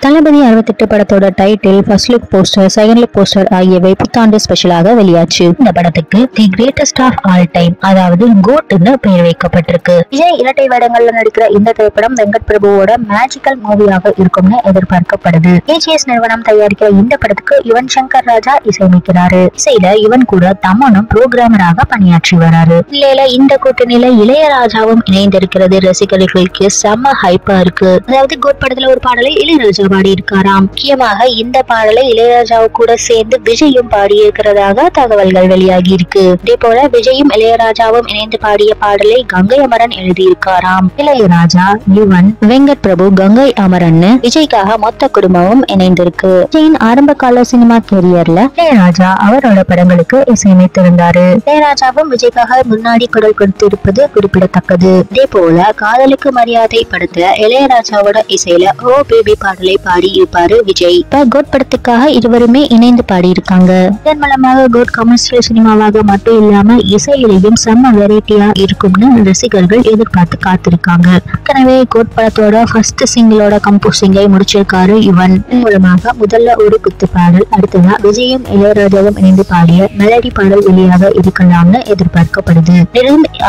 தளபதி 68 படத்தோட title, first look poster, second look poster ஆகியவை புத்தாண்டு ஸ்பெஷலாக வெளியாச்சு. இந்த படத்துக்கு the greatest of all time, அதாவது கோட்னு பெயர் வைக்கப்பட்டிருக்கு. விஜய் இரட்டை வேடங்கள்ல நடிக்கிற இந்த திரைப்படம் வெங்கட் பிரபுவோட மேஜிக்கல் மூவியாக இருக்கும்னு எதிர்பார்க்கப்படுது. ஏஜிஎஸ் நிறுவனம் தயாரிக்கிற இந்த படத்துக்கு யுவன் சங்கர் ராஜா இசையமைக்கிறாரு. இசையில இவன் கூட தமனும் புரோகிராமராக பணியாற்றி வராரு. இல்லையில இந்த கூட்டணியில இளையராஜாவும் இணைந்திருக்கிறது ரசிகர்களுக்கு செம்ம ஹைப்பா இருக்கு. அதாவது கோட் படத்துல ஒரு பாடலை இளையராஜா பாடி இருக்காராம். முக்கியமாக இந்த பாடலை இளையராஜாவு கூட சேர்ந்து விஜயும் பாடி இருக்கிறதாக தகவல்கள் வெளியாகி இருக்கு. இதே போல விஜயும் இளையராஜாவும் இணைந்து பாடிய பாடலை கங்கை அமரன் எழுதியிருக்காராம். இளையராஜா, யுவன், வெங்கட் பிரபு, கங்கை அமரன் விஜய்க்காக மொத்த குடும்பமும் இணைந்திருக்கு. விஜயின் ஆரம்ப கால சினிமா கேரியர்ல இளையராஜா அவரோட படங்களுக்கு இசையமைத்திருந்தாரு. இளையராஜாவும் விஜய்க்காக முன்னாடி குரல் கொடுத்திருப்பது குறிப்பிடத்தக்கது. இதே போல காதலுக்கு மரியாதை படத்துல இளையராஜாவோட இசையில ஓ பேபி பாடலை பாடி இருப்பாரு விஜய். இப்ப கோட் படத்துக்காக இருவருமே இணைந்து பாடி இருக்காங்க. இதன் மூலமாக கோட் கமர்ஷியல் சினிமாவாக மட்டும் இல்லாம இசையிலையும் செம்ம வெரைட்டியா இருக்கும்னு ரசிகர்கள் எதிர்பார்த்து காத்திருக்காங்க. ஏற்கனவே கோட் படத்தோட ஃபர்ஸ்ட் சிங்கிளோட கம்போசிங்கை முடிச்சிருக்காரு யுவன். இதன் மூலமாக முதல்ல ஒரு குத்து பாடல், அடுத்ததா விஜயும் இளையராஜாவும் இணைந்து பாடிய மெலடி பாடல் வெளியாக இருக்கலாம்னு எதிர்பார்க்கப்படுது.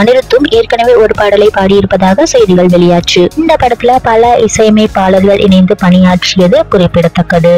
அனிருத்தும் ஏற்கனவே ஒரு பாடலை பாடியிருப்பதாக செய்திகள் வெளியாச்சு. இந்த படத்துல பல இசையமைப்பாளர்கள் இணைந்து பணியாற்றியது குறிப்பிடத்தக்கது.